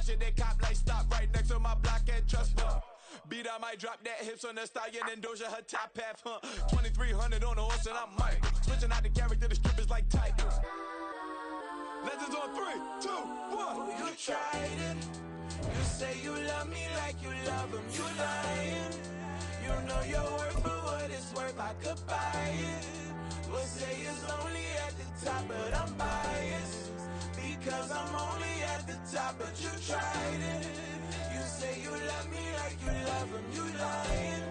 flashing, they cop like stop right next to my block and trust me. Beat, I might drop that hips on the stallion and Doja her top half, 2300 on the horse and I'm Mike. Switching out the character, the strippers like Titans. Legends on 3, 2, 1. You tried it. You say you love me like you love him. You lying. You know your worth for what it's worth. I could buy it. We'll say it's only at the top, but I'm biased because I'm only at the top. But you tried it. You say you love me like you love him. You lying.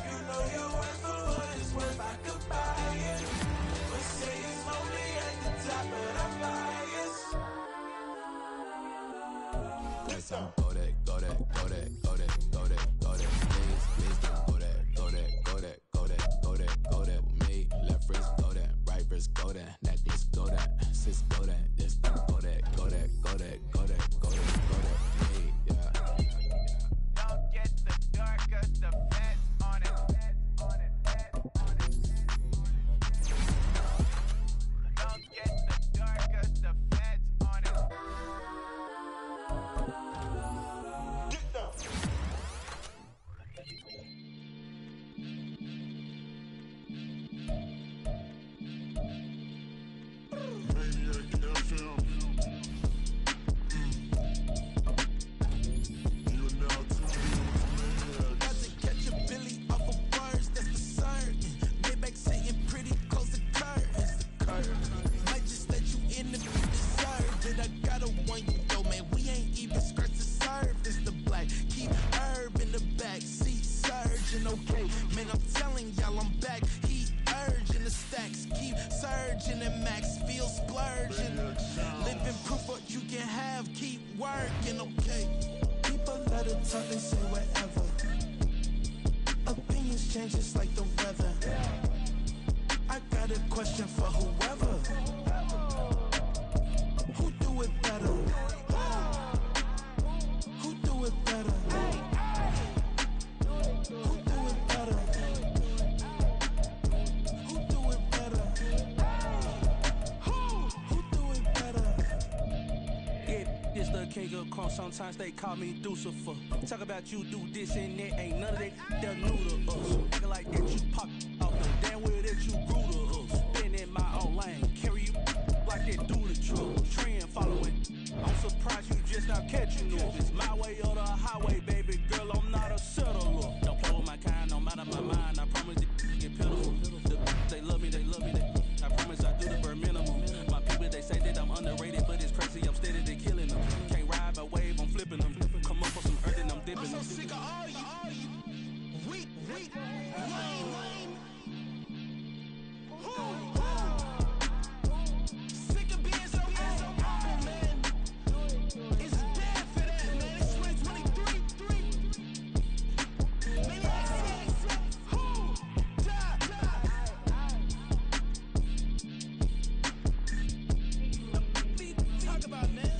You know your worth for what it's worth. I could buy it. We'll say it's only at the top, but I'm biased. Let's go that, go that, go that, go that, go that, go that. Please don't go that, go that, go that, go that, go that, go that with me. Left wrist go that, right wrist go that, necklace go that, sis go that, this go that, go that, go that, go that, go that, go that with me, yeah. Don't get the darker, the fats on it. Don't get the darker, the fats on it. Get down. Okay, man, I'm telling y'all I'm back. Heat urging, the stacks keep surging, and max feel splurging. Living proof what you can have, keep working, okay. People let it talk, they say whatever. Opinions change just like the weather. I got a question for whoever. Who do it better? Who do it better? Who do it better? Who do it better? Who do it better? Yeah, this the king of crunk. Sometimes they call me Lucifer. Talk about you do this and that. Ain't none of that they're new to us. Acting like that you pop off the damn way that you grew to us. Been in my own lane. Carry you like that do the truck. Trend following. I'm surprised you just not catching up. It's my way or the highway, baby girl. I'm not a settler. Don't play with my kind, no matter my mind. I promise they get pitiful. They love me, they love me. I promise I do the bare minimum. My people, they say that I'm underrated, but it's crazy. I'm steady, they killing them. Can't ride my wave, I'm flipping them. Come up for some earth and I'm dipping them. I'm so sick of all you. Weak, lame. Sick of being so old, man. It's dead for that, man. It's 2023. Talk about, man.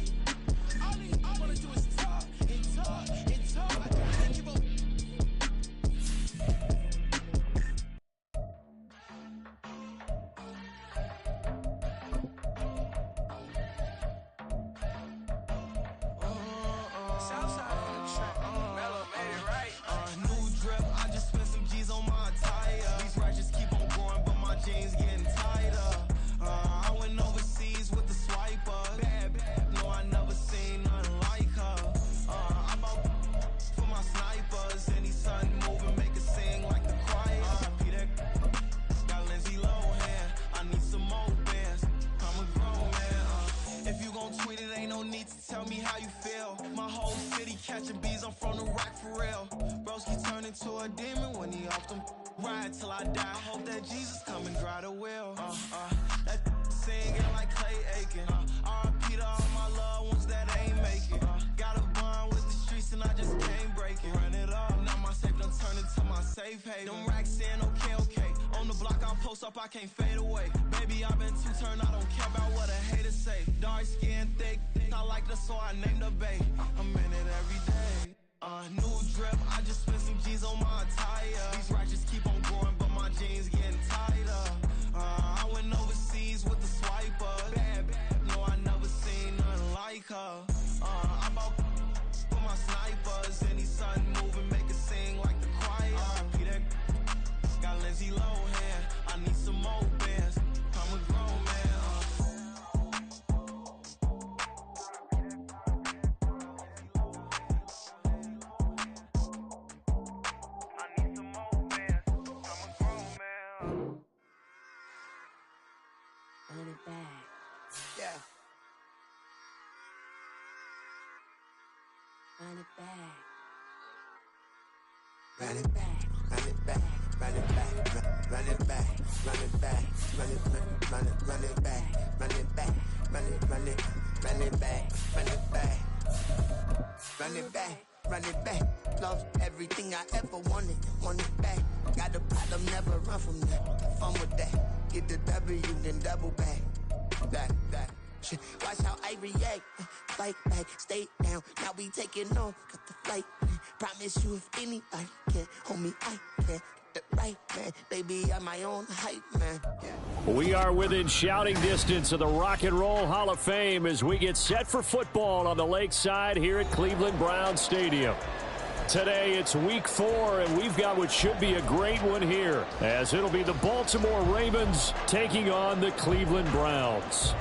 All I wanna do is talk and talk and talk. I can't give up. Southside on the track. Mellow made it right. New drip, I just spent some G's on my attire. These ratchets keep on going, but my jeans getting tighter. I went overseas with the swiper. Bad, no, I never seen nothing like her. I'm out for my snipers. Any sun moving, make it sing like the choir. Peter got Lindsay Lohan. I need some more bands. I'm a grown man. If you gon' tweet it, ain't no need to tell me how you feel. My whole city catching bees, I'm from the rack for real. Broski turn into a demon when he off them. Ride till I die. I hope that Jesus come and dry the wheel. That singing like Clay Aiken. R.I.P. to all my loved ones that ain't make it. Got a bond with the streets and I just can't break it. Run it up, now my safe done turn into my safe haven. Them racks in, okay. On the block I post up, I can't fade away. Baby, I've been too turned, I don't care about what a hater say. Dark skin, thick, I like the so I named the bae. I'm in it every day. New drip, I just spent some G's on my attire. These ratchets keep on going, but my jeans getting tighter. I went overseas with the swiper. Bad, no, I never seen nothing like her. I'm out back. Yeah. Run it back. Run it back, run it back, run it back, run it back, run it back, run it back, run it back, run it back, run it back, run it back, run it back, run it back. Lost everything I ever wanted it back. Got a problem, never run from that. Fun with that. Get the W, then double back. That. Shit. Watch how I react. Fight back, stay down. Now we taking on. Got the flight. Promise you if anybody can, homie, I can. Get the right man. Baby, I'm my own hype man. Yeah. We are within shouting distance of the Rock and Roll Hall of Fame as we get set for football on the lakeside here at Cleveland Browns Stadium. Today it's week 4, and we've got what should be a great one here, as it'll be the Baltimore Ravens taking on the Cleveland Browns.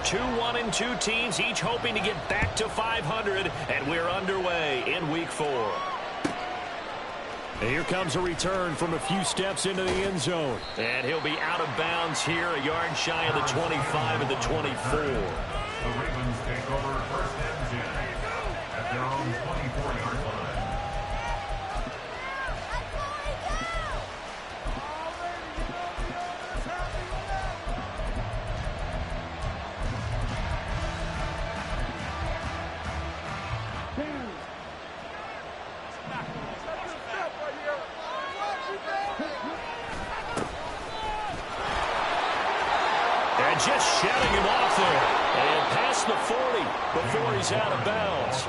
Two 1-2 teams, each hoping to get back to 500, and we're underway in week 4. Here comes a return from a few steps into the end zone. And he'll be out of bounds here, a yard shy of the 25 and the 24. The Ravens take over first and 10 at their own 24-yard line. Just shouting him off there. And past the 40 before he's out of bounds.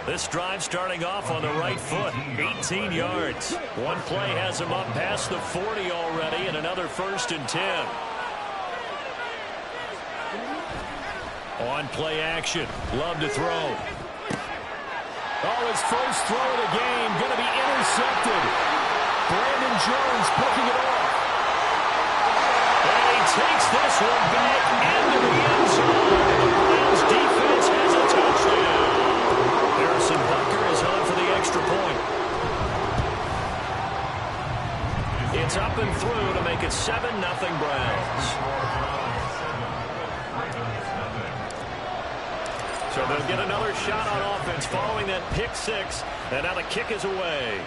This drive starting off on the right foot. 18 yards. One play has him up past the 40 already, and another 1st and 10. On play action. Love to throw. Oh, his first throw of the game going to be intercepted. Brandon Jones picking it off. Takes this one back into the end zone. The Browns defense has a touchdown. Harrison Butker is on for the extra point. It's up and through to make it 7-0 Browns. So they'll get another shot on offense following that pick 6, and now the kick is away.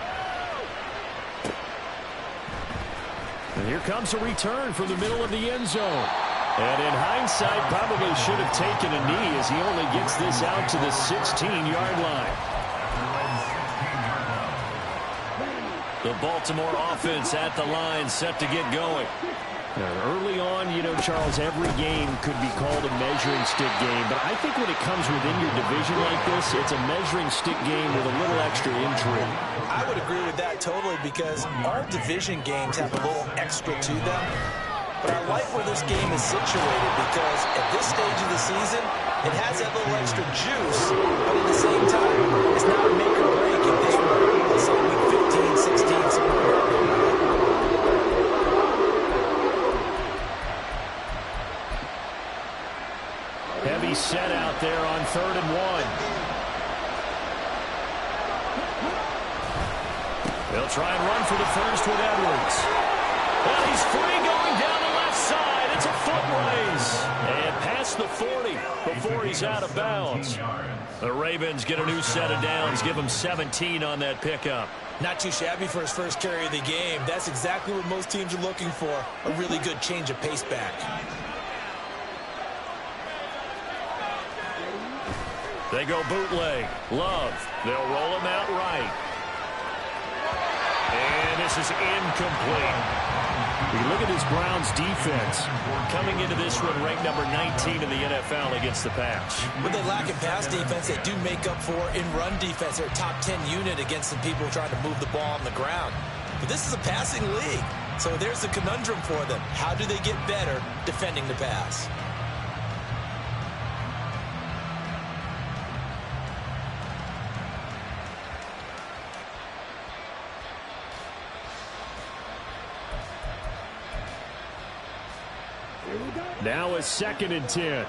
And here comes a return from the middle of the end zone. And in hindsight, probably should have taken a knee as he only gets this out to the 16-yard line. The Baltimore offense at the line, set to get going. Now, early on, Charles, every game could be called a measuring stick game. But I think when it comes within your division like this, it's a measuring stick game with a little extra intrigue. I would agree with that totally, because all division games have a little extra to them. But I like where this game is situated, because at this stage of the season, it has that little extra juice, but at the same time, it's not a make or break if this were, let's say, week 15, 16, somewhere. Heavy set out there on 3rd and 1. They'll try and run for the first with Edwards. And he's free going down the left side. It's a foot race. And past the 40 before he's out of bounds. The Ravens get a new set of downs, give him 17 on that pickup. Not too shabby for his first carry of the game. That's exactly what most teams are looking for, a really good change of pace back. They go bootleg. Love. They'll roll him out right. And this is incomplete. You look at this Browns defense coming into this one ranked number 19 in the NFL against the pass. When they lack in pass defense, they do make up for in run defense. They're a top 10 unit against some people trying to move the ball on the ground. But this is a passing league. So there's the conundrum for them. How do they get better defending the pass? Now it's 2nd and 10.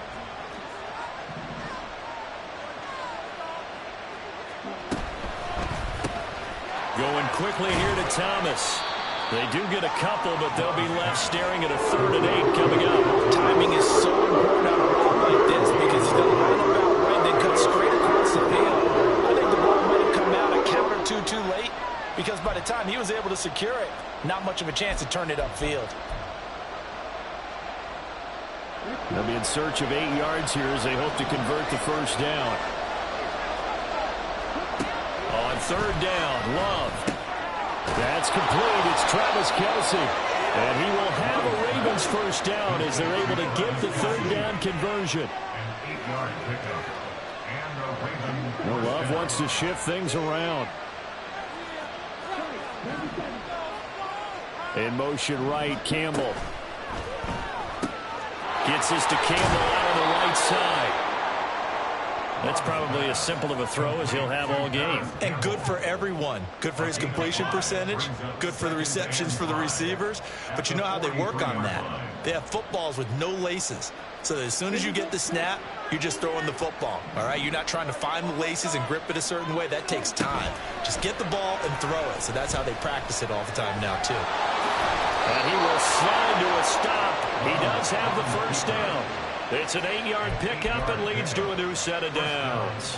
Going quickly here to Thomas. They do get a couple, but they'll be left staring at a 3rd and 8 coming up. Timing is so important on a route like this because he's going to line up out right and then cut straight across the field. I think the ball might have come out a count or two too late because by the time he was able to secure it, not much of a chance to turn it upfield. They'll be in search of 8 yards here as they hope to convert the first down. On 3rd down, Love. That's complete. It's Travis Kelce. And he will have a Ravens first down as they're able to get the 3rd down conversion. An 8-yard pickup. And the Ravens. Well, Love wants to shift things around. In motion right, Campbell. Gets this to Campbell out on the right side. That's probably as simple of a throw as he'll have all game. And good for everyone. Good for his completion percentage. Good for the receptions for the receivers. But you know how they work on that. They have footballs with no laces. So as soon as you get the snap, you're just throwing the football. All right? You're not trying to find the laces and grip it a certain way. That takes time. Just get the ball and throw it. So that's how they practice it all the time now, too. And he will slide to a stop. He does have the first down. It's an 8-yard pickup and leads to a new set of downs.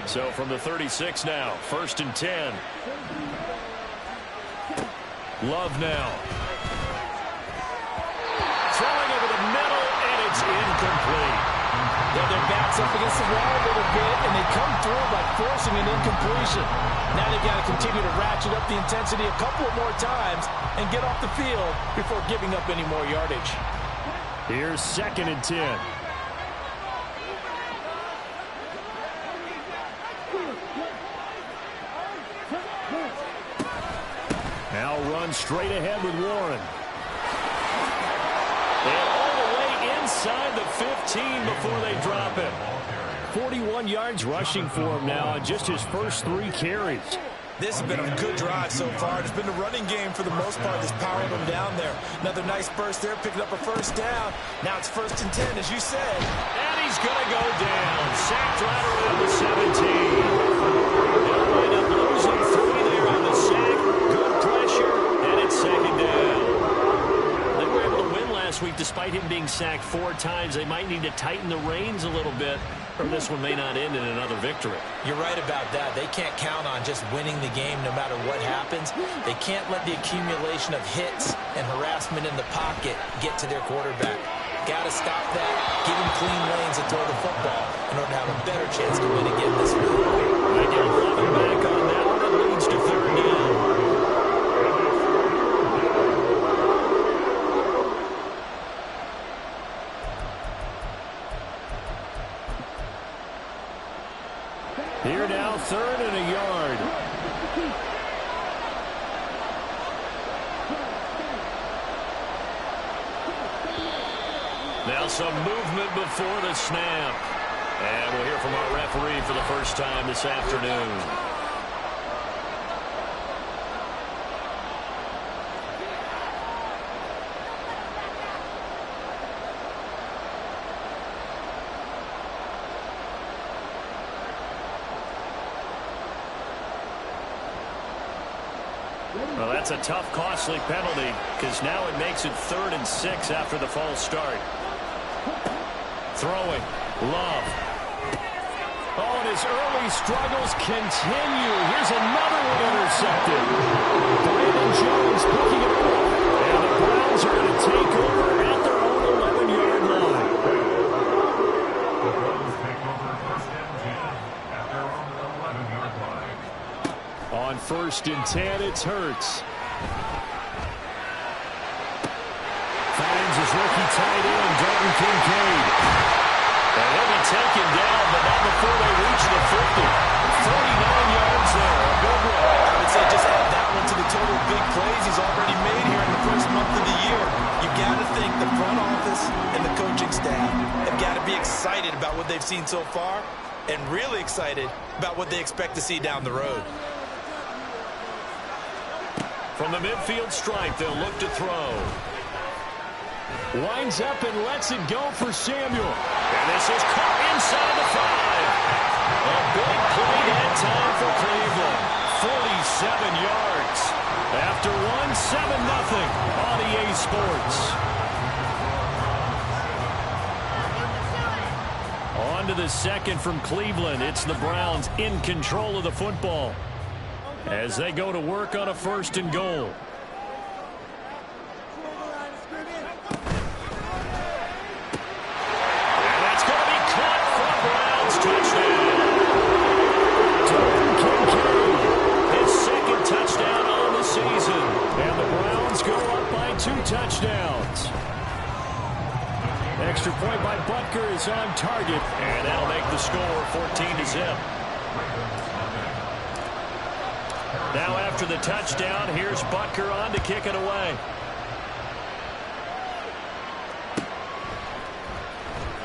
So from the 36 now, 1st and 10. Love now. Throwing over the middle, and it's incomplete. Their backs up against the wall a little bit, and they come through by forcing an incompletion. Now they've got to continue to ratchet up the intensity a couple of more times and get off the field before giving up any more yardage. Here's 2nd and 10. Now run straight ahead with Warren. And all the way inside the 15 before they drop it. 41 yards rushing for him now on just his first 3 carries. This has been a good drive so far. It's been the running game for the most part that's powered them down there. Another nice burst there, picking up a first down. Now it's 1st and 10, as you said. And he's going to go down. Sacked right around the 17. They'll wind up losing 3 there on the sack. Good pressure, and it's 2nd down. They were able to win last week despite him being sacked 4 times. They might need to tighten the reins a little bit, or this one may not end in another victory. You're right about that. They can't count on just winning the game no matter what happens. They can't let the accumulation of hits and harassment in the pocket get to their quarterback. Got to stop that, give him clean lanes and throw the football in order to have a better chance to win again this week. They get 11 back on that one. It leads to 3rd down. Here now, 3rd and a yard. Now some movement before the snap. And we'll hear from our referee for the first time this afternoon. Well, that's a tough, costly penalty because now it makes it 3rd and 6 after the false start. Throwing. Love. Oh, and his early struggles continue. Here's another one intercepted. Brandon Jones picking it up. And the Browns are going to take over at their own 11-yard line. The Browns take over 1st and 10 at their own 11-yard line. On 1st and 10, it's Hurts. Finds his rookie tight end, Dalton Kincaid. And he'll be taken down, but not before they reach the 50. 39 yards there. A good one. I would say just add that one to the total big plays he's already made here in the first month of the year. You've got to think the front office and the coaching staff have got to be excited about what they've seen so far and really excited about what they expect to see down the road. From the midfield stripe, they'll look to throw. Winds up and lets it go for Samuel. And this is caught inside the 5. A big play that time 7-0 on EA Sports. On to the second from Cleveland. It's the Browns in control of the football as they go to work on a 1st and goal. And that's going to be caught for Browns touchdown. His 2nd touchdown on the season. And the Browns go up by 2 touchdowns. Extra point by Butker is on target, and that'll make the score 14-0. Now after the touchdown, here's Butker on to kick it away.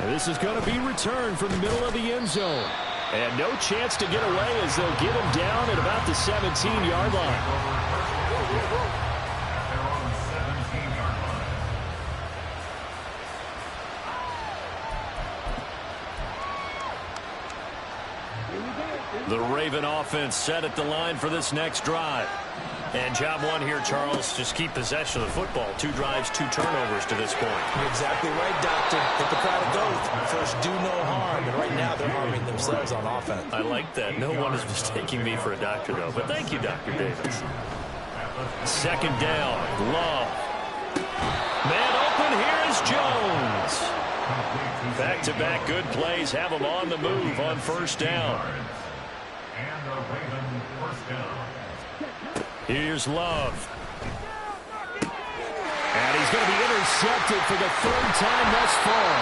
And this is going to be returned from the middle of the end zone. And no chance to get away as they'll get him down at about the 17-yard line. The Raven offense set at the line for this next drive. And job one here, Charles, just keep possession of the football. 2 drives, 2 turnovers to this point. You're exactly right, Doctor. Hit the crowd of gold. First, do no harm. And right now, they're harming themselves on offense. I like that. No one is mistaking me for a doctor, though. But thank you, Dr. Davis. 2nd down. Love. Man open. Here is Jones. Back-to-back good plays have him on the move on 1st down. And the Raven 1st down. Here's Love. And he's going to be intercepted for the 3rd time thus far.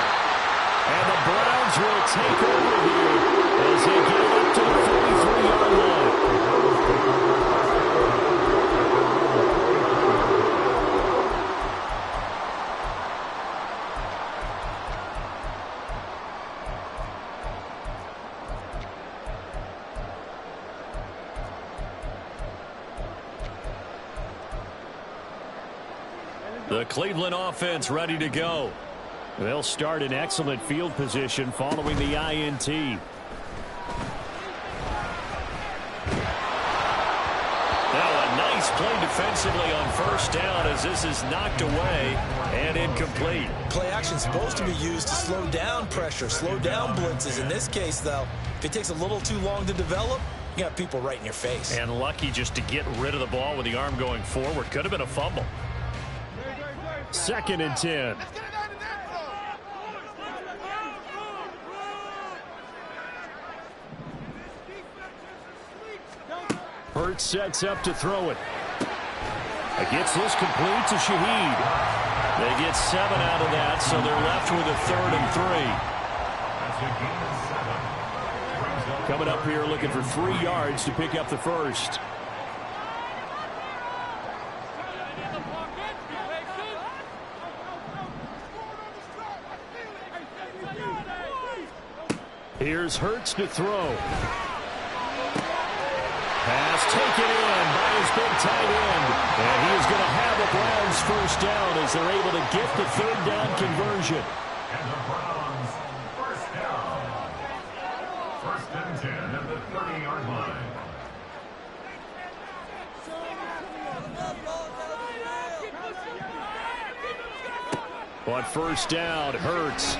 And the Browns will take over here as they get up to the 43-yard line. The Cleveland offense ready to go. They'll start in excellent field position following the INT. Now a nice play defensively on 1st down as this is knocked away and incomplete. Play action is supposed to be used to slow down pressure, slow down blitzes. In this case, though, if it takes a little too long to develop, you got people right in your face. And lucky just to get rid of the ball with the arm going forward. Could have been a fumble. 2nd and 10. Hurts sets up to throw it. Gets this complete to Shaheed. They get 7 out of that, so they're left with a 3rd and 3. Coming up here looking for 3 yards to pick up the 1st. Here's Hurts to throw. Pass taken in by his big tight end. And he is going to have the Browns 1st down as they're able to get the 3rd down conversion. And the Browns 1st down. 1st and 10 at the 30-yard line. On 1st down, Hurts.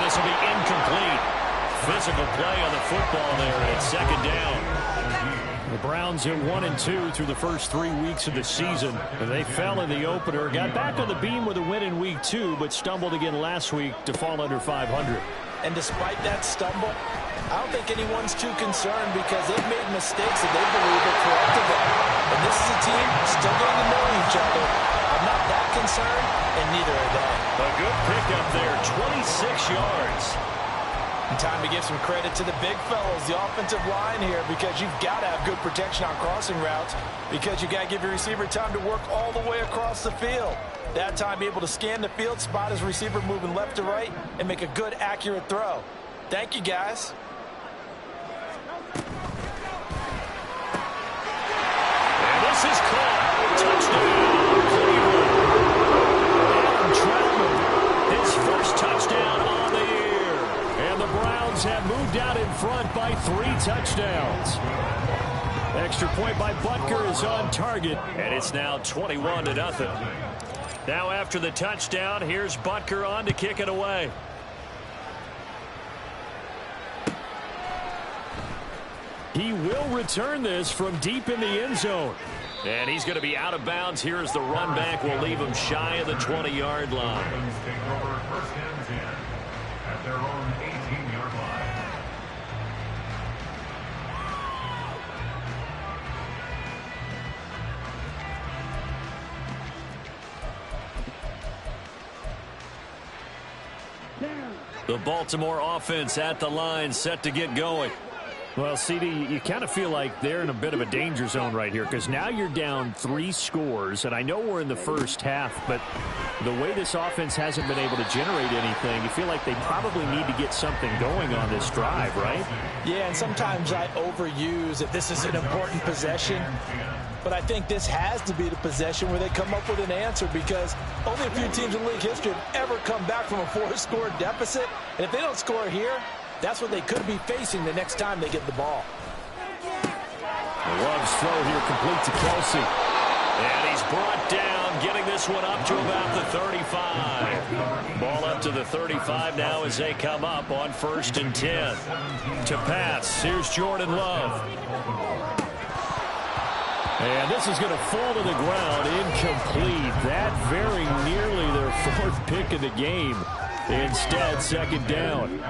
This will be incomplete. Physical play on the football there, and it's 2nd down. The Browns are 1-2 through the first 3 weeks of the season. They fell in the opener, got back on the beam with a win in week 2, but stumbled again last week to fall under 500. And despite that stumble, I don't think anyone's too concerned because they've made mistakes that they believe are correctable. And this is a team still getting to know each other. I'm not that concerned, and neither are they. A good pickup there, 26 yards. And time to give some credit to the big fellas, the offensive line here, because you've got to have good protection on crossing routes because you got to give your receiver time to work all the way across the field. That time, be able to scan the field, spot his receiver moving left to right, and make a good, accurate throw. Thank you, guys. And this is caught. Touchdown, Cleveland. Adam Troutman, his first touchdown on the year. And the Browns have moved out in front by 3 touchdowns. Extra point by Butker is on target, and it's now 21-0. Now after the touchdown, here's Butker on to kick it away. He will return this from deep in the end zone. And he's going to be out of bounds. Here as the run back will leave him shy of the 20-yard line. Take over first and 10 at their own 18-yard line. The Baltimore offense at the line, set to get going. Well, CD, you kind of feel like they're in a bit of a danger zone right here because now you're down 3 scores, and I know we're in the first half, but the way this offense hasn't been able to generate anything, you feel like they probably need to get something going on this drive, right? Yeah, and sometimes I overuse that this is an important possession, but I think this has to be the possession where they come up with an answer because only a few teams in league history have ever come back from a 4-score deficit, and if they don't score here, that's what they could be facing the next time they get the ball. Love's throw here complete to Kelsey. And he's brought down, getting this one up to about the 35. Ball up to the 35 now as they come up on 1st and 10. To pass, here's Jordan Love. And this is going to fall to the ground, incomplete. That very nearly their 4th pick of the game. Instead, 2nd down.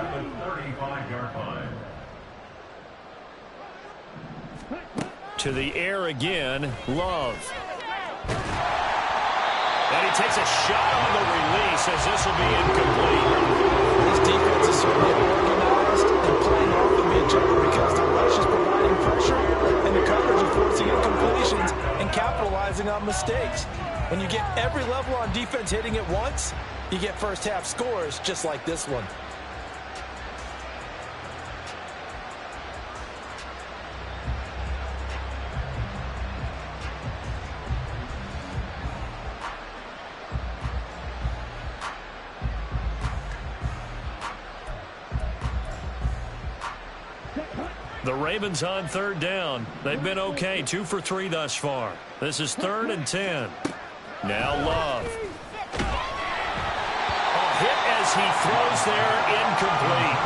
To the air again, Love. And he takes a shot on the release as this will be incomplete. This defense is certainly organized and playing off of each other because the rush is providing pressure and the coverage is forcing incompletions and capitalizing on mistakes. When you get every level on defense hitting it once, you get first half scores just like this one. The Ravens on 3rd down. They've been okay, 2 for 3 thus far. This is 3rd and 10. Now Love. Hit as he throws there, incomplete.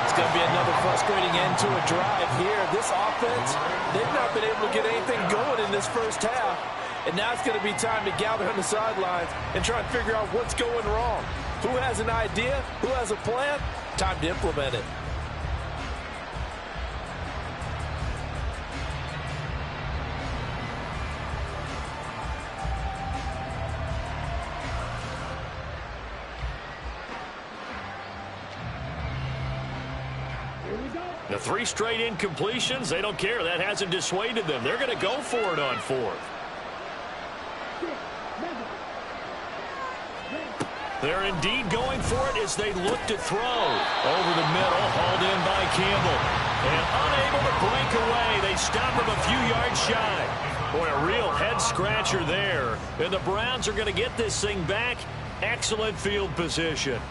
It's going to be another frustrating end to a drive here. This offense, they've not been able to get anything going in this first half. And now it's going to be time to gather on the sidelines and try and figure out what's going wrong. Who has an idea? Who has a plan? Time to implement it. The 3 straight incompletions, they don't care. That hasn't dissuaded them. They're going to go for it on 4th. They're indeed going for it as they look to throw. Over the middle, hauled in by Campbell. And unable to break away. They stop him a few yards shy. Boy, a real head-scratcher there. And the Browns are going to get this thing back. Excellent field position.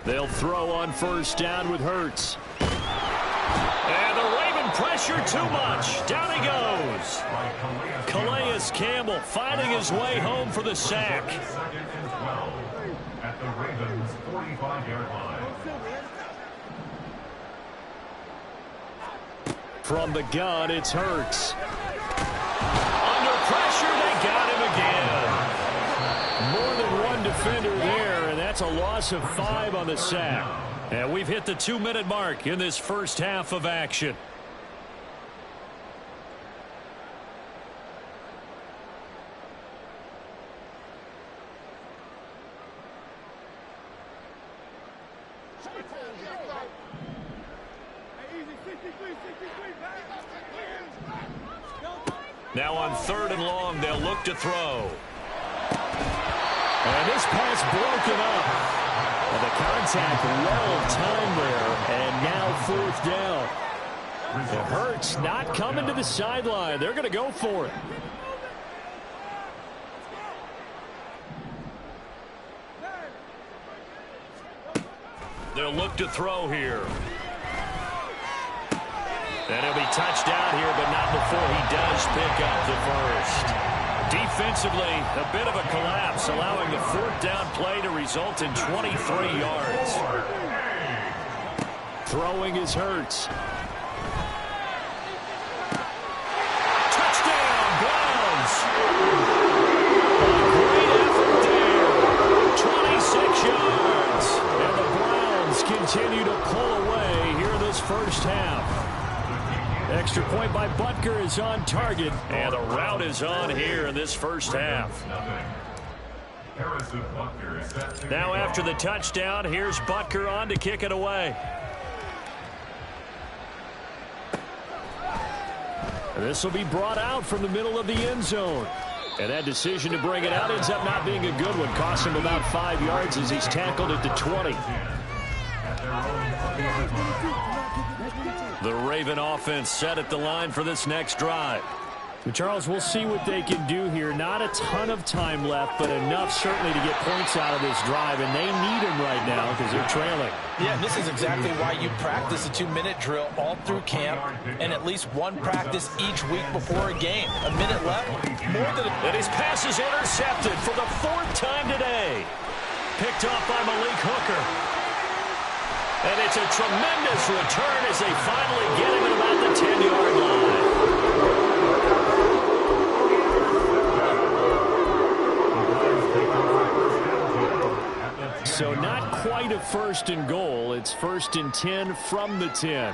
They'll throw on 1st down with Hurts. And the Raven pressure too much. Down he goes. Calais Campbell fighting his way home for the sack. 2nd and 12 at the Ravens' 45-yard line. From the gun, it's Hurts. Under pressure, they got him again. More than one defender there, and that's a loss of 5 on the sack. And we've hit the 2-minute mark in this first half of action. Now on 3rd and long, they'll look to throw. And this pass broken up. And the contact well timed there. And now 4th down. It hurts not coming to the sideline. They're going to go for it. They'll look to throw here. And he'll be touched out here, but not before he does pick up the first. Defensively, a bit of a collapse, allowing the fourth down play to result in 23 yards. Throwing is Hurts. Touchdown, Browns! Great effort there. 26 yards. And the Browns continue to pull away here in this first half. Extra point by Butker is on target, and the route is on here in this first half. Now after the touchdown, here's Butker on to kick it away. This will be brought out from the middle of the end zone. And that decision to bring it out ends up not being a good one. Cost him about 5 yards as he's tackled at the 20. The Raven offense set at the line for this next drive. Charles, we'll see what they can do here. Not a ton of time left, but enough certainly to get points out of this drive, and they need them right now because they're trailing. Yeah, this is exactly why you practice a 2-minute drill all through camp and at least one practice each week before a game. A minute left, more than a... And his pass is intercepted for the 4th time today. Picked off by Malik Hooker. And it's a tremendous return as they finally get him at about the 10-yard line. So not quite a 1st and goal. It's 1st and 10 from the 10.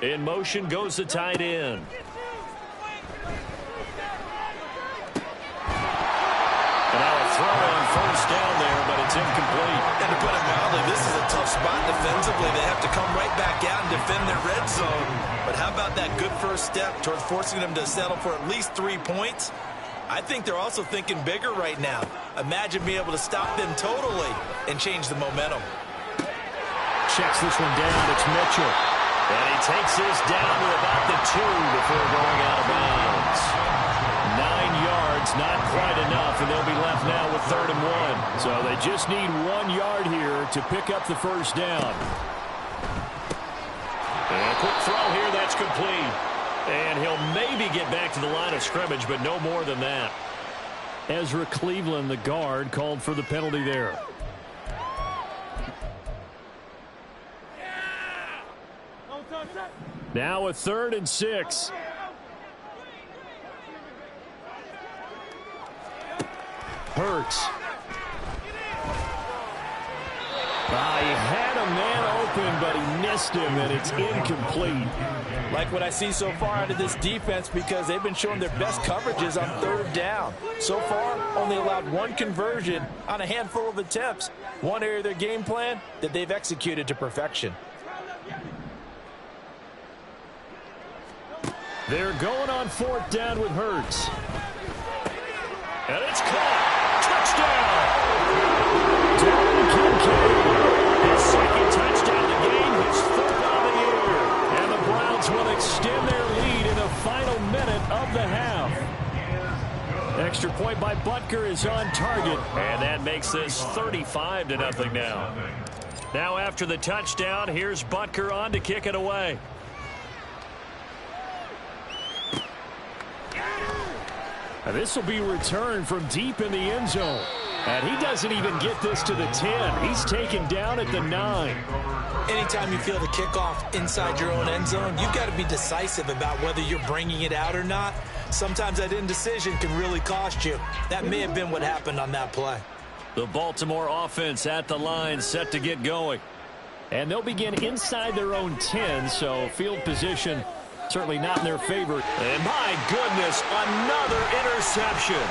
In motion goes the tight end. And now a throw on 1st down there, but it's incomplete. And to put it mildly, this is a tough spot defensively. They have to come right back out and defend their red zone. But how about that good first step towards forcing them to settle for at least 3 points? I think they're also thinking bigger right now. Imagine being able to stop them totally and change the momentum. Checks this one down. It's Mitchell. And he takes this down to about the 2 before going out of bounds. 9 yards, not quite enough, and they'll be left now with 3rd and 1. So they just need 1 yard here to pick up the 1st down. And a quick throw here, that's complete. And he'll maybe get back to the line of scrimmage, but no more than that. Ezra Cleveland, the guard, called for the penalty there. Now a 3rd and 6. Hurts. He had a man open, but he missed him, and it's incomplete. Like what I see so far out of this defense, because they've been showing their best coverages on 3rd down. So far, only allowed 1 conversion on a handful of attempts. One area of their game plan that they've executed to perfection. They're going on 4th down with Hurts. And it's caught. Touchdown! Dalton Kincaid. His 2nd touchdown of the game, his 3rd on the year. And the Browns will extend their lead in the final minute of the half. Extra point by Butker is on target. And that makes this 35-0 now. Now after the touchdown, here's Butker on to kick it away. And this will be returned from deep in the end zone. And he doesn't even get this to the 10. He's taken down at the 9. Anytime you feel the kickoff inside your own end zone, you've got to be decisive about whether you're bringing it out or not. Sometimes that indecision can really cost you. That may have been what happened on that play. The Baltimore offense at the line, set to get going. And they'll begin inside their own 10, so field position certainly not in their favor. And my goodness, another interception.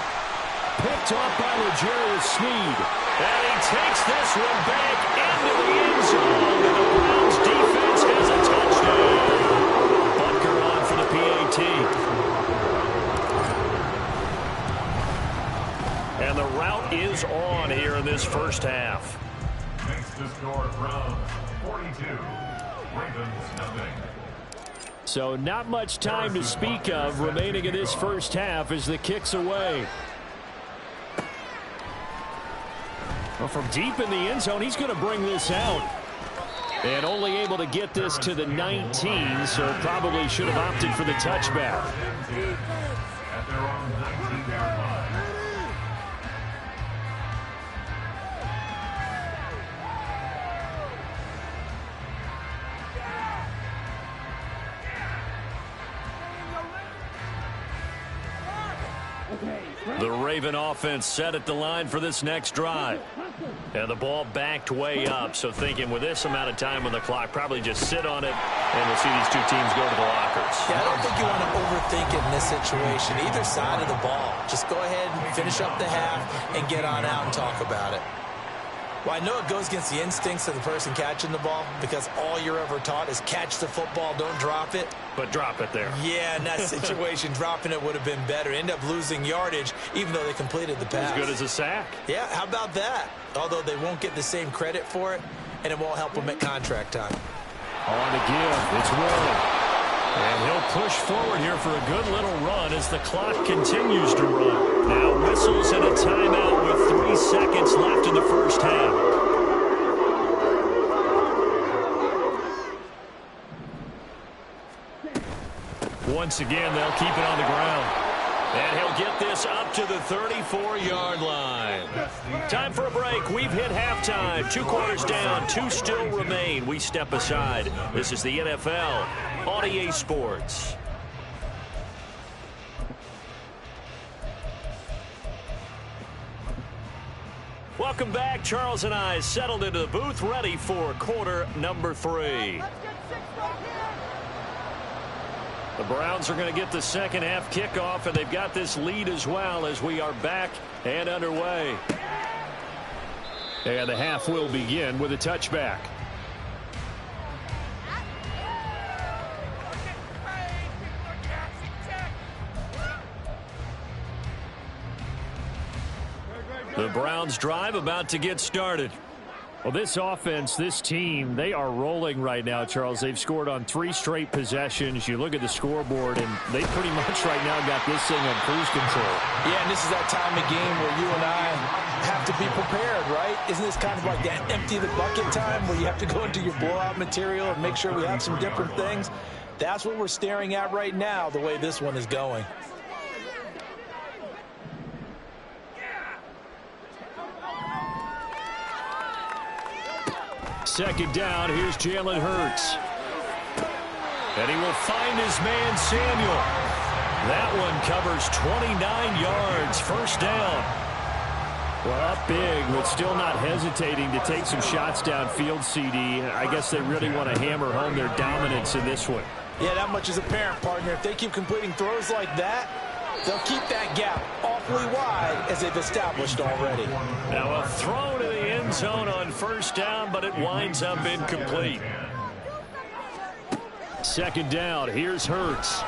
Picked off by L'Jarius Sneed. And he takes this one back into the end zone. And the Browns defense has a touchdown. Butker on for the PAT. And the route is on here in this first half. The score, Browns 42, Ravens nothing. So not much time to speak of remaining in this first half as the kick's away. Well, from deep in the end zone, he's going to bring this out. And only able to get this to the 19, so probably should have opted for the touchback. At their own 19-yard line. The Raven offense set at the line for this next drive. And the ball backed way up, so thinking with this amount of time on the clock, probably just sit on it, and we'll see these two teams go to the lockers. Yeah, I don't think you want to overthink it in this situation. Either side of the ball. Just go ahead and finish up the half and get on out and talk about it. Well, I know it goes against the instincts of the person catching the ball because all you're ever taught is catch the football, don't drop it. But drop it there. Yeah, in that situation, dropping it would have been better. End up losing yardage, even though they completed the pass. As good as a sack. Yeah, how about that? Although they won't get the same credit for it, and it won't help them at contract time. On the give, it's rolling. And he'll push forward here for a good little run as the clock continues to run. Now whistles and a timeout with 3 seconds left in the first half. Once again, they'll keep it on the ground. And he'll get this up to the 34-yard line. Time for a break. We've hit halftime. 2 quarters down, 2 still remain. We step aside. This is the NFL on EA Sports. Welcome back. Charles and I settled into the booth, ready for quarter number 3. The Browns are going to get the second half kickoff, and they've got this lead as well as we are back and underway. And the half will begin with a touchback. The Browns drive about to get started. Well, this offense, this team, they are rolling right now, Charles. They've scored on 3 straight possessions. You look at the scoreboard, and they pretty much right now got this thing on cruise control. Yeah, and this is that time of game where you and I have to be prepared, right? Isn't this kind of like that empty the bucket time where you have to go into your blowout material and make sure we have some different things? That's what we're staring at right now, the way this one is going. Second down, here's Jalen Hurts. And he will find his man, Samuel. That one covers 29 yards, first down. Well, up big, but still not hesitating to take some shots downfield, CD. I guess they really want to hammer home their dominance in this one. Yeah, that much is apparent, partner. If they keep completing throws like that, they'll keep that gap awfully wide as they've established already. Now a throw to the end zone on first down, but it winds up incomplete. Second down, here's Hurts.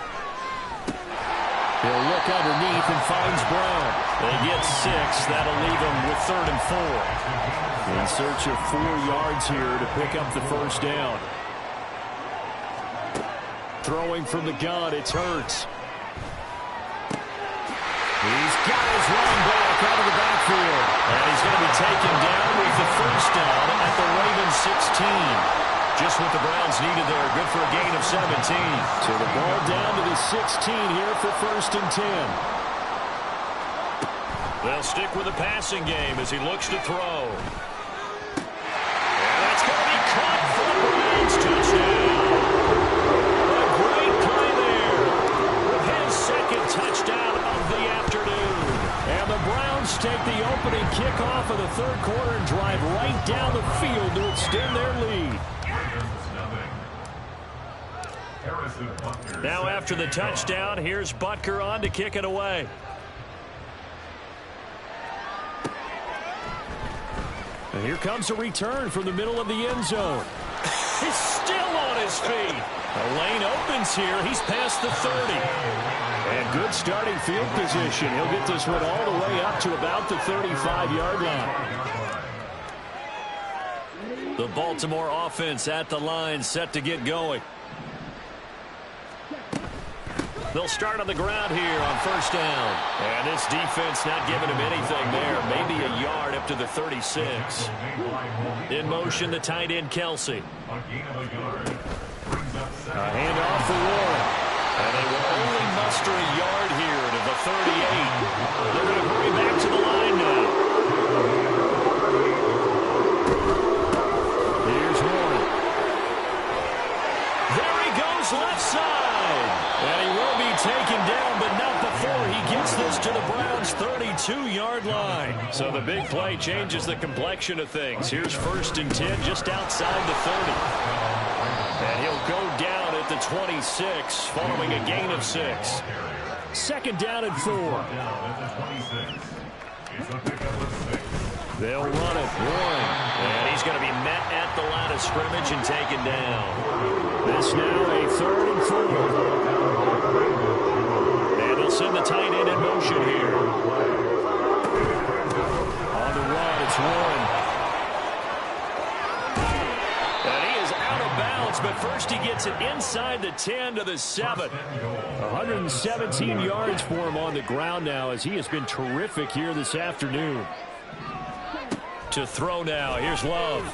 He'll look underneath and finds Brown. They get 6. That'll leave him with 3rd and 4. In search of 4 yards here to pick up the first down. Throwing from the gun, it's Hurts. He's got his running back out of the backfield. And he's going to be taken down with the first down at the Ravens 16. Just what the Browns needed there. Good for a gain of 17. So the ball down to the 16 here for 1st and 10. They'll stick with the passing game as he looks to throw. And that's going to be caught for the Browns. Touchdown. A great play there. With his second touchdown of the afternoon. And the Browns take the opening kickoff of the 3rd quarter and drive right down the field to extend their lead. Now after the touchdown, here's Butker on to kick it away. And here comes a return from the middle of the end zone. He's still on his feet. The lane opens here. He's past the 30. And good starting field position. He'll get this one all the way up to about the 35-yard line. The Baltimore offense at the line, set to get going. They'll start on the ground here on first down. And this defense not giving him anything there. Maybe a yard up to the 36. In motion, the tight end, Kelsey. A handoff for Warren. And they will only muster a yard here to the 38. They're going to hurry back to the line now. Here's Warren. There he goes left side. And he will be taken down, but not before he gets this to the Browns' 32-yard line. So the big play changes the complexion of things. Here's 1st and 10 just outside the 30. And he'll go down at the 26 following a gain of 6. 2nd down and 4. They'll run it. Warren. And he's going to be met at the line of scrimmage and taken down. This now a 3rd and 4. And they'll send the tight end in motion here. On the run, it's Warren. And he is out of bounds, but first he gets it inside the 10 to the 7. 117 yards for him on the ground now, as he has been terrific here this afternoon. To throw now. Here's Love.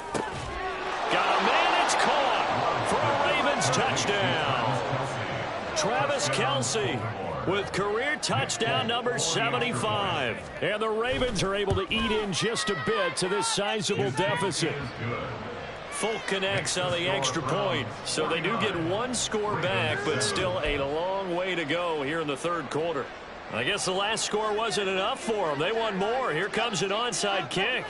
Got a man. It's caught for a Ravens touchdown. Travis Kelce with career touchdown number 75. And the Ravens are able to eat in just a bit to this sizable deficit. Folk connects on the extra point. So they do get one score back, but still a long way to go here in the 3rd quarter. I guess the last score wasn't enough for them. They want more. Here comes an onside kick.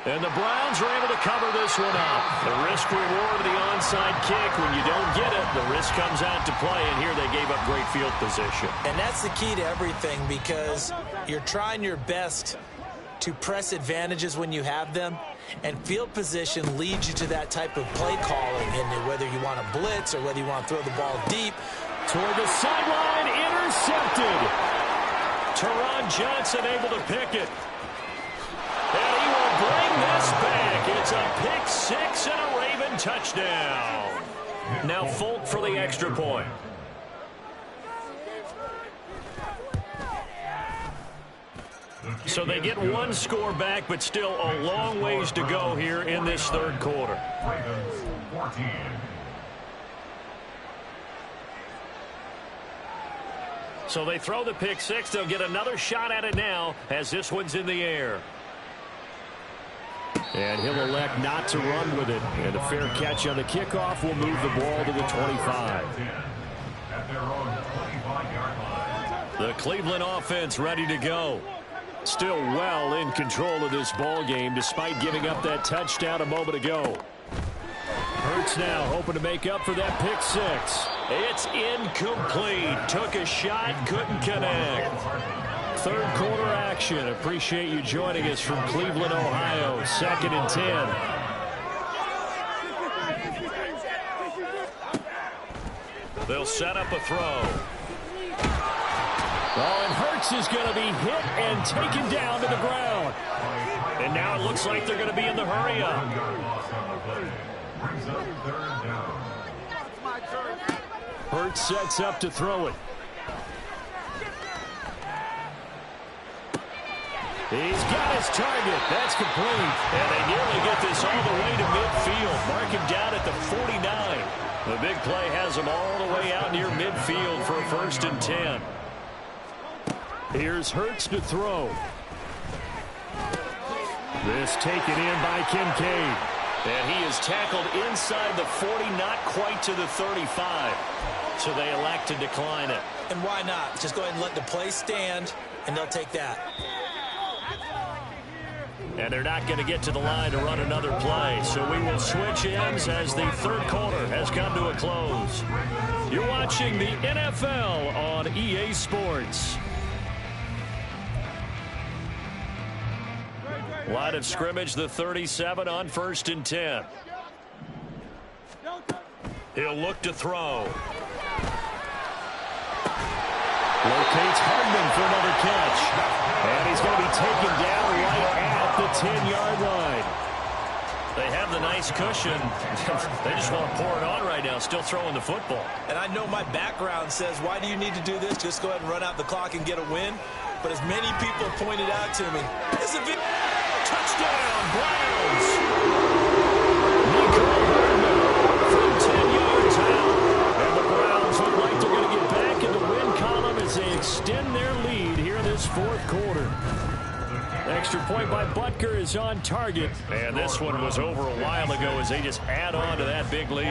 And the Browns are able to cover this one up. The risk-reward of the onside kick. When you don't get it, the risk comes out to play, and here they gave up great field position. And that's the key to everything, because you're trying your best to press advantages when you have them, and field position leads you to that type of play calling, and whether you want to blitz or whether you want to throw the ball deep. Toward the sideline, intercepted. Teron Johnson able to pick it. And he will bring this back. It's a pick 6 and a Raven touchdown. Now Folk for the extra point. So they get one score back, but still a long ways to go here in this 3rd quarter. Ravens 14. So they throw the pick 6. They'll get another shot at it now as this one's in the air. And he'll elect not to run with it. And a fair catch on the kickoff will move the ball to the 25. At their own 25-yard line. The Cleveland offense ready to go. Still well in control of this ball game despite giving up that touchdown a moment ago. Hurts now hoping to make up for that pick 6. It's incomplete. Took a shot, couldn't connect. 3rd quarter action. Appreciate you joining us from Cleveland, Ohio. 2nd and 10. They'll set up a throw. Oh, and Hurts is going to be hit and taken down to the ground. And now it looks like they're going to be in the hurry up. Hurts sets up to throw it. He's got his target. That's complete. And they nearly get this all the way to midfield. Mark him down at the 49. The big play has him all the way out near midfield for a 1st and 10. Here's Hurts to throw. This taken in by Kincaid. And he is tackled inside the 40, not quite to the 35. So they elect to decline it. And why not? Just go ahead and let the play stand, and they'll take that. And they're not going to get to the line to run another play. So we will switch ends as the 3rd quarter has come to a close. You're watching the NFL on EA Sports. Line of scrimmage, the 37 on 1st and 10. He'll look to throw. taken down right at the 10-yard line. They have the nice cushion. They just want to pour it on right now, still throwing the football. And I know my background says, why do you need to do this? Just go ahead and run out the clock and get a win. But as many people pointed out to me, it's a big touchdown, Browns. Nico Hardman from 10 yards out. And the Browns look like they're going to get back in the win column as they extend their lead here in this fourth quarter. Extra point by Butker is on target. And this one was over a while ago as they just add on to that big lead.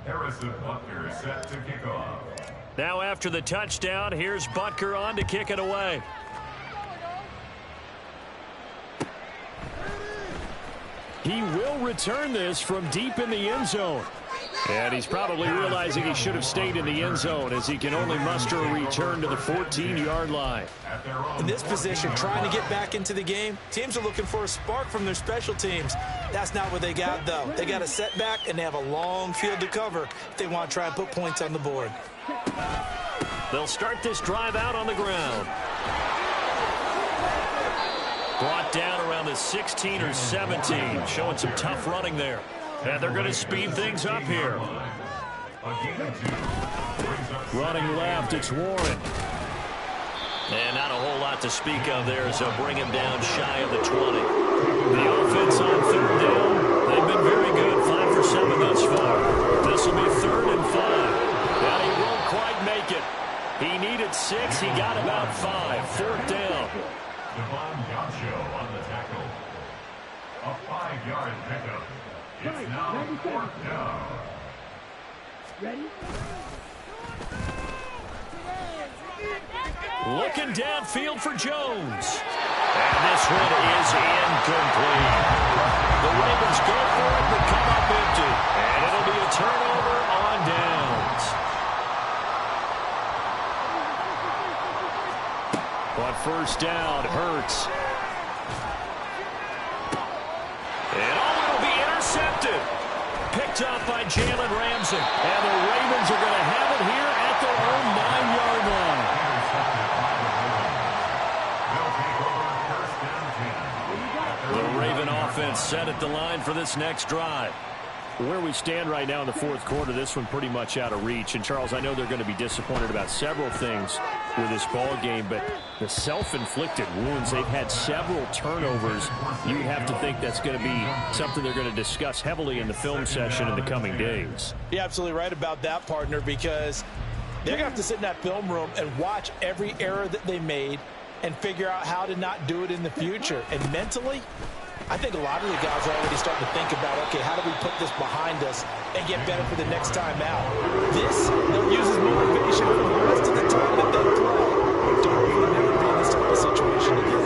Harrison Butker set to kick off. Now after the touchdown, here's Butker on to kick it away. He will return this from deep in the end zone. And he's probably realizing he should have stayed in the end zone as he can only muster a return to the 14-yard line. In this position, trying to get back into the game, teams are looking for a spark from their special teams. That's not what they got, though. They got a setback, and they have a long field to cover if they want to try and put points on the board. They'll start this drive out on the ground. Brought down around the 16 or 17, showing some tough running there. And they're going to speed things up here. Running left, it's Warren. And not a whole lot to speak of there, so bring him down shy of the 20. The offense on third down, they've been very good, 5 for 7 thus far. This will be 3rd and 5. Now he won't quite make it. He needed 6, he got about 5. 4th down. Devon Gaucho on the tackle. A 5-yard pickup. It's now 4th down. Ready? Looking downfield for Jones. And this one is incomplete. The Ravens go for it, but come up empty. And it'll be a turnover on downs. On 1st down, Hurts. And it'll be intercepted. Picked up by Jalen Ramsey. And the Ravens are going to have it here at their own 9-yard line. The Raven offense set at the line for this next drive. Where we stand right now in the fourth quarter, this one pretty much out of reach. And, Charles, I know they're going to be disappointed about several things with this ball game, but the self-inflicted wounds, they've had several turnovers. You have to think that's going to be something they're going to discuss heavily in the film session in the coming days. You're absolutely right about that, partner, because they're going to have to sit in that film room and watch every error that they made and figure out how to not do it in the future. And mentally, I think a lot of the guys are already starting to think about, okay, how do we put this behind us and get better for the next time out? This, they'll use as motivation for the rest of the time that they play. Don't never be in this type of situation again.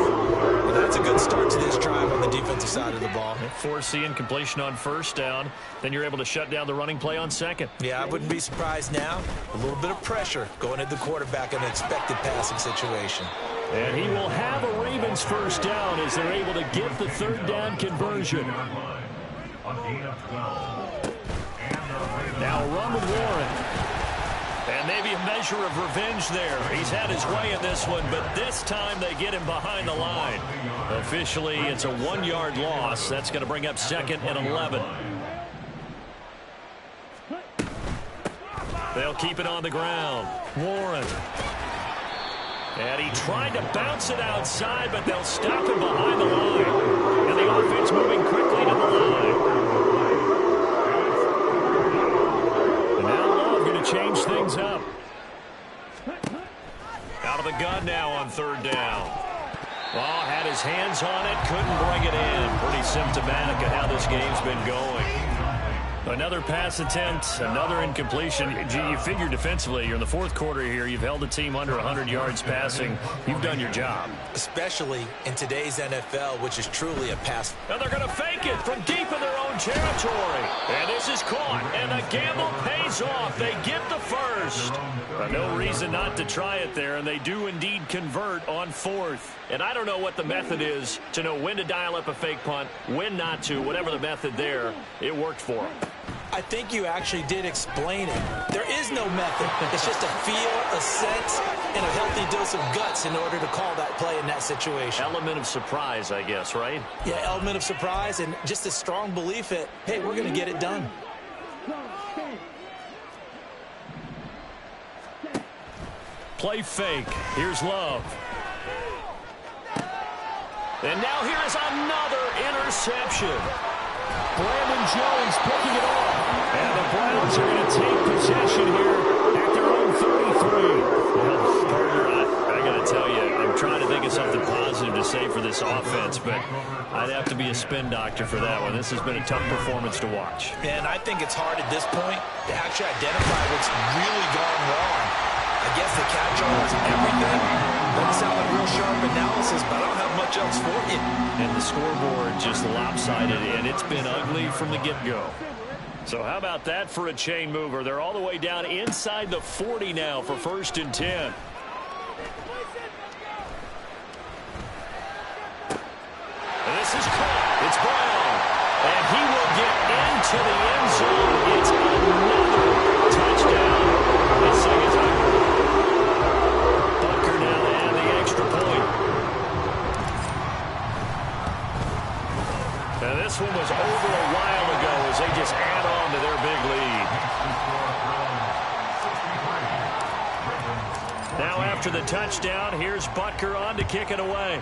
Well, that's a good start to this drive on the defensive side of the ball. Force the incompletion on 1st down. Then you're able to shut down the running play on 2nd. Yeah, I wouldn't be surprised now. A little bit of pressure going at the quarterback in an expected passing situation. And he will have a Ravens 1st down as they're able to get the 3rd down conversion. Now run with Warren. And maybe a measure of revenge there. He's had his way in this one, but this time they get him behind the line. Officially, it's a 1-yard loss. That's going to bring up 2nd and 11. They'll keep it on the ground. Warren. And he tried to bounce it outside, but they'll stop him behind the line. And the offense moving quickly to the line. And now Love going to change things up. Out of the gun now on 3rd down. Well, had his hands on it, couldn't bring it in. Pretty symptomatic of how this game's been going. Another pass attempt, another incompletion. You figure defensively, you're in the fourth quarter here. You've held the team under 100 yards passing. You've done your job. Especially in today's NFL, which is truly a pass. And they're going to fake it from deep in their own territory. And this is caught. And the gamble pays off. They get the first. No reason not to try it there. And they do indeed convert on 4th. And I don't know what the method is to know when to dial up a fake punt, when not to. Whatever the method there, it worked for them. I think you actually did explain it. There is no method. It's just a feel, a sense, and a healthy dose of guts in order to call that play in that situation. Element of surprise, I guess, right? Yeah, element of surprise and just a strong belief that, hey, we're going to get it done. Play fake. Here's Love. And now here is another interception. Brandon Jones picking it off. And the Browns are going to take possession here at their own 33. Well, partner, I got to tell you, I'm trying to think of something positive to say for this offense, but I'd have to be a spin doctor for that one. This has been a tough performance to watch. And I think it's hard at this point to actually identify what's really gone wrong. I guess the catch-all is everything. Doesn't sound like real sharp analysis, but I don't have much else for you. And the scoreboard just lopsided, and it's been ugly from the get-go. So how about that for a chain mover? They're all the way down inside the 40 now for 1st and 10. And this is caught. It's Brown. And he will get into the end zone. It's another touchdown. The second time. Bucker now to add the extra point. Now this one was over a while ago as they just add on to their big lead. Now after the touchdown, here's Butker on to kick it away.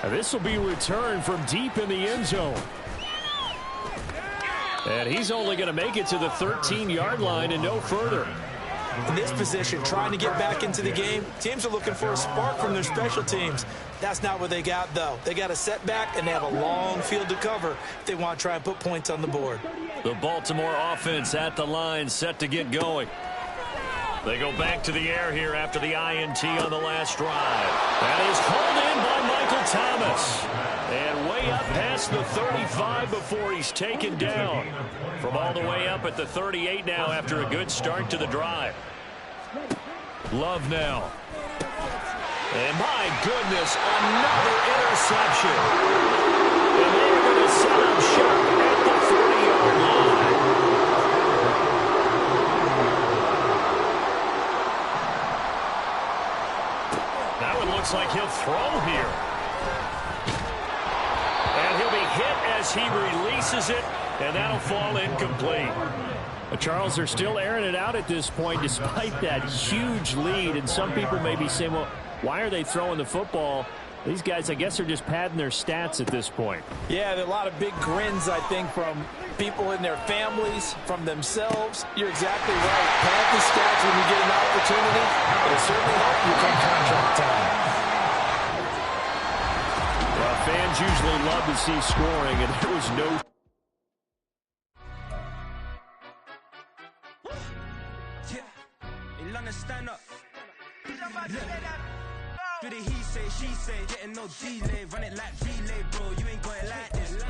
Now this will be returned from deep in the end zone. And he's only going to make it to the 13-yard line and no further. In this position, trying to get back into the game, teams are looking for a spark from their special teams. That's not what they got, though. They got a setback, and they have a long field to cover if they want to try and put points on the board. The Baltimore offense at the line, set to get going. They go back to the air here after the INT on the last drive. That is hauled in by Michael Thomas. And way up past the 35 before he's taken down. From all the way up at the 38 now after a good start to the drive. Love now. And my goodness, another interception. And they're going to set up shop at the 40-yard line. Now it looks like he'll throw here. And he'll be hit as he releases it, and that'll fall incomplete. Charles, they're still airing it out at this point despite that huge lead. And some people may be saying, well, why are they throwing the football? These guys, I guess, are just padding their stats at this point. Yeah, there are a lot of big grins, I think, from people in their families, from themselves. You're exactly right. Pad the stats when you get an opportunity. It'll certainly help you come contract time. Well, fans usually love to see scoring, and there was no... Stand up. Do the he say, she say, getting no delay, run it like relay, bro. You ain't got it like this.